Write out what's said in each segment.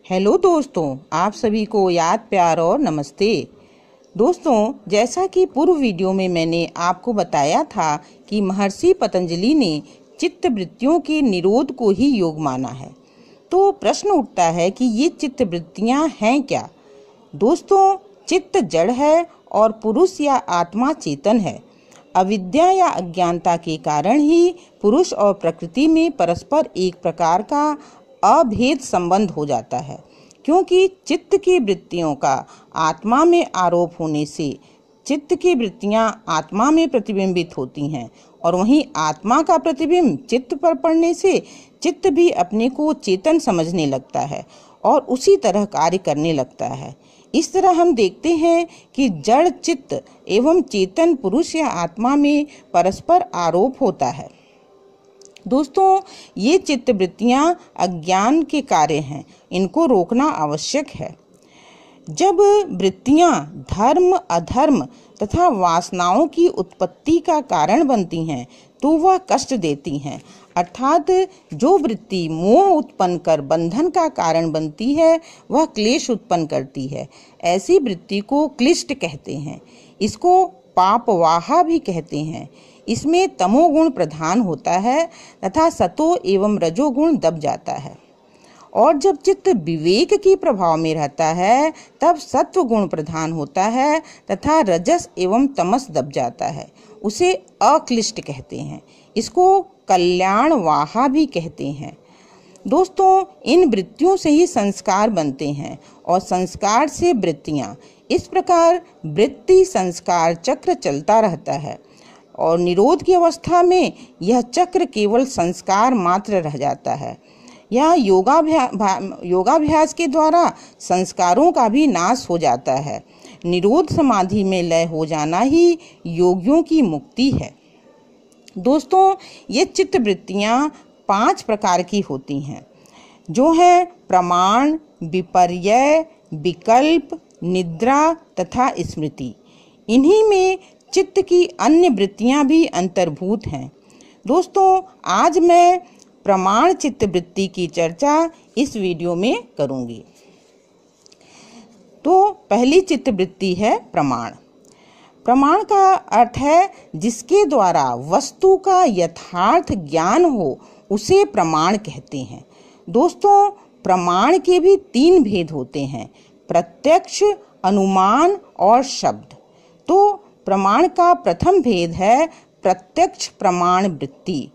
Hello दोस्तों, आप सभी को याद, प्यार और नमस्ते। दोस्तों, जैसा कि पूर्व वीडियो में मैंने आपको बताया था कि महर्षि पतंजलि ने चित्त वृत्तियों के निरोध को ही योग माना है। तो प्रश्न उठता है कि ये चित्त वृत्तियां हैं क्या? दोस्तों, चित्त जड़ है और पुरुष या आत्मा चेतन है। अविद्या या अज्ञानता के कारण ही पुरुष और प्रकृति में परस्पर एक प्रकार का अभेद संबंध हो जाता है, क्योंकि चित्त की वृत्तियों का आत्मा में आरोप होने से चित्त की वृत्तियां आत्मा में प्रतिबिंबित होती हैं और वहीं आत्मा का प्रतिबिंब चित्त पर पड़ने से चित्त भी अपने को चेतन समझने लगता है और उसी तरह कार्य करने लगता है। इस तरह हम देखते हैं कि जड़ चित्त एवं चेतन पुरुष या आत्मा में परस्पर आरोप होता है। दोस्तों, ये चित्त वृत्तियां अज्ञान के कार्य हैं, इनको रोकना आवश्यक है। जब वृत्तियां धर्म, अधर्म तथा वासनाओं की उत्पत्ति का कारण बनती हैं तो वह कष्ट देती हैं, अर्थात जो वृत्ति मोह उत्पन्न कर बंधन का कारण बनती है वह क्लेश उत्पन्न करती है। ऐसी वृत्ति को क्लिष्ट कहते हैं। इसको पापवाहा भी कहते हैं। इसमें तमोगुण प्रधान होता है तथा सतो एवं रजोगुण दब जाता है, और जब चित्त विवेक की प्रभाव में रहता है तब सत्व गुण प्रधान होता है तथा रजस एवं तमस दब जाता है। उसे अक्लिष्ट कहते हैं। इसको कल्याण वाहा भी कहते हैं। दोस्तों, इन वृत्तियों से ही संस्कार बनते हैं और संस्कार से वृत्तियां। इस प्रकार वृत्ति संस्कार चक्र चलता रहता है और निरोध की अवस्था में यह चक्र केवल संस्कार मात्र रह जाता है। यह योगाभ्यास के द्वारा संस्कारों का भी नाश हो जाता है। निरोध समाधि में लय हो जाना ही योगियों की मुक्ति है। दोस्तों, ये चित्त वृत्तियां 5 प्रकार की होती हैं, जो है प्रमाण, विपर्यय, विकल्प, निद्रा तथा स्मृति। इन्हीं में चित्त की अन्य वृत्तियां भी अंतर्भूत हैं। दोस्तों, आज मैं प्रमाण चित्त वृत्ति की चर्चा इस वीडियो में करूंगी। तो पहली चित्त वृत्ति है प्रमाण। प्रमाण का अर्थ है जिसके द्वारा वस्तु का यथार्थ ज्ञान हो, उसे प्रमाण कहते हैं। दोस्तों, प्रमाण के भी 3 भेद होते हैं: प्रत्यक्ष, अनुमान और शब्द। तो प्रमाण का प्रथम भेद है प्रत्यक्ष प्रमाण वृत्ति।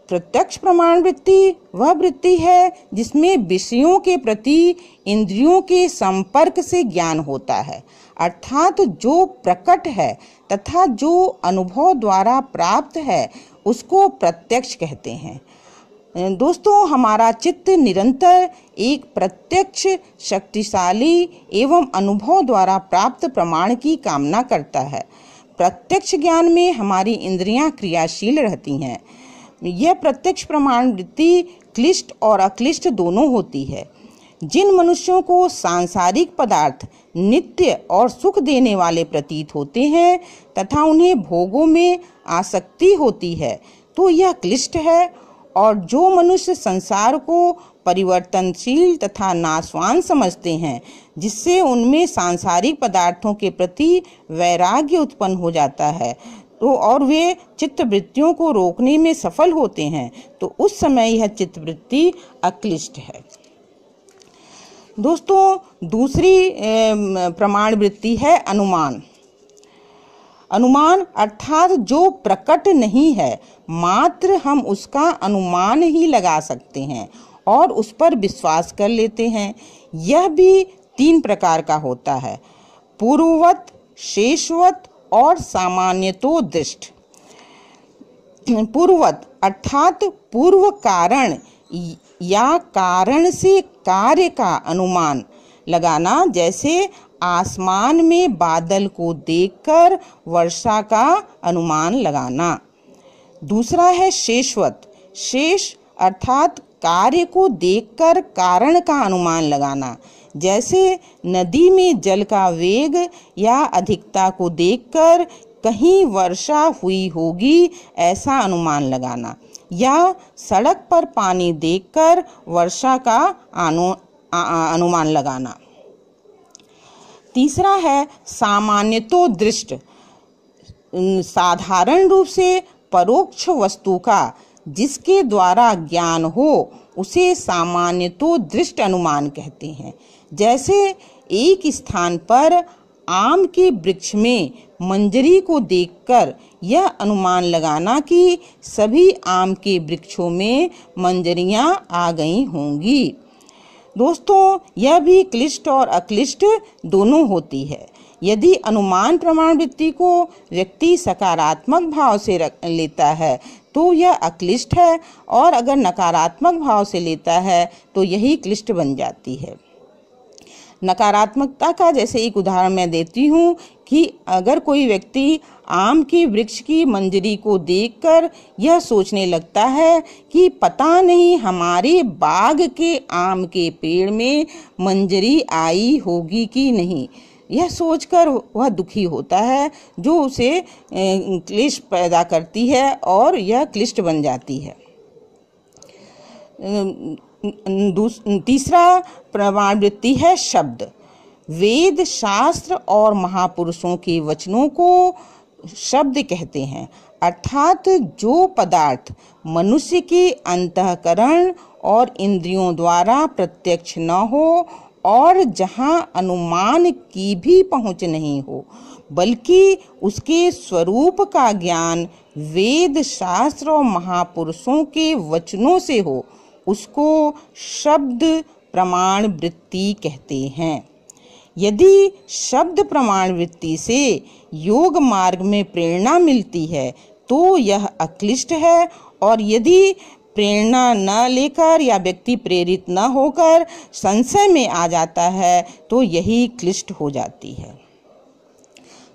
प्रत्यक्ष प्रमाण वृत्ति वह वृत्ति है जिसमें विषयों के प्रति इंद्रियों के संपर्क से ज्ञान होता है, अर्थात जो प्रकट है तथा जो अनुभव द्वारा प्राप्त है उसको प्रत्यक्ष कहते हैं। दोस्तों, हमारा चित्त निरंतर एक प्रत्यक्ष, शक्तिशाली एवं अनुभव द्वारा प्राप्त प्रमाण की कामना करता है। प्रत्यक्ष ज्ञान में हमारी इंद्रियां क्रियाशील रहती हैं। यह प्रत्यक्ष प्रमाण वृत्ति क्लिष्ट और अक्लिष्ट दोनों होती है। जिन मनुष्यों को सांसारिक पदार्थ नित्य और सुख देने वाले प्रतीत होते हैं तथा उन्हें भोगों में आसक्ति होती है तो यह क्लिष्ट है, और जो मनुष्य संसार को परिवर्तनशील तथा नाशवान समझते हैं, जिससे उनमें सांसारिक पदार्थों के प्रति वैराग्य उत्पन्न हो जाता है तो और वे चित्त वृत्तियों को रोकने में सफल होते हैं, तो उस समय यह चित्त वृत्ति अक्लिष्ट है। दोस्तों, दूसरी प्रमाण वृत्ति है अनुमान। अनुमान अर्थात जो प्रकट नहीं है, मात्र हम उसका अनुमान ही लगा सकते हैं और उस पर विश्वास कर लेते हैं। यह भी 3 प्रकार का होता है: पूर्ववत, शेषवत और सामान्यतो दृष्ट। पूर्ववत अर्थात पूर्व कारण या कारण से कार्य का अनुमान लगाना, जैसे आसमान में बादल को देखकर वर्षा का अनुमान लगाना। दूसरा है शेषवत। शेष अर्थात कार्य को देखकर कारण का अनुमान लगाना, जैसे नदी में जल का वेग या अधिकता को देखकर कहीं वर्षा हुई होगी ऐसा अनुमान लगाना। या सड़क पर पानी देखकर वर्षा का अनुमान लगाना। तीसरा है सामान्यतो दृष्ट, साधारण रूप से परोक्ष वस्तु का जिसके द्वारा ज्ञान हो उसे सामान्यतो दृष्ट अनुमान कहते हैं। जैसे एक स्थान पर आम के वृक्ष में मंजरी को देखकर यह अनुमान लगाना कि सभी आम के वृक्षों में मंजरियां आ गई होंगी। दोस्तों, यह भी क्लिष्ट और अक्लिष्ट दोनों होती है। यदि अनुमान प्रमाण वृत्ति को व्यक्ति सकारात्मक भाव से लेता है तो यह अक्लिष्ट है, और अगर नकारात्मक भाव से लेता है तो यही क्लिष्ट बन जाती है। नकारात्मकता का जैसे एक उदाहरण मैं देती हूँ कि अगर कोई व्यक्ति आम के वृक्ष की मंजरी को देखकर यह सोचने लगता है कि पता नहीं हमारे बाग के आम के पेड़ में मंजरी आई होगी कि नहीं, यह सोचकर वह दुखी होता है, जो उसे क्लेश पैदा करती है और यह क्लिष्ट बन जाती है। तीसरा प्रमाण वृत्ति है शब्द। वेद, शास्त्र और महापुरुषों के वचनों को शब्द कहते हैं, अर्थात जो पदार्थ मनुष्य के अंतःकरण और इंद्रियों द्वारा प्रत्यक्ष न हो और जहां अनुमान की भी पहुंच नहीं हो, बल्कि उसके स्वरूप का ज्ञान वेद, शास्त्र और महापुरुषों के वचनों से हो, उसको शब्द प्रमाण वृत्ति कहते हैं। यदि शब्द प्रमाण वृत्ति से योग मार्ग में प्रेरणा मिलती है तो यह अक्लिष्ट है, और यदि प्रेरणा न लेकर या व्यक्ति प्रेरित न होकर संशय में आ जाता है तो यही क्लिष्ट हो जाती है।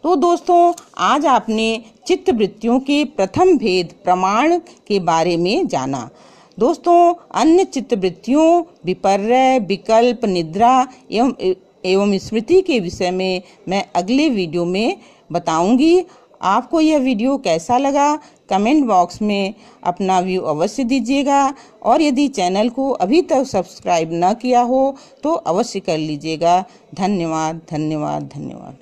तो दोस्तों, आज आपने चित्तवृत्तियों के प्रथम भेद प्रमाण के बारे में जाना। दोस्तों, अन्य चित्तवृत्तियों विपर्य, विकल्प, निद्रा एवं स्मृति के विषय में मैं अगले वीडियो में बताऊंगी। आपको यह वीडियो कैसा लगा कमेंट बॉक्स में अपना व्यू अवश्य दीजिएगा, और यदि चैनल को अभी तक सब्सक्राइब न किया हो तो अवश्य कर लीजिएगा। धन्यवाद, धन्यवाद, धन्यवाद।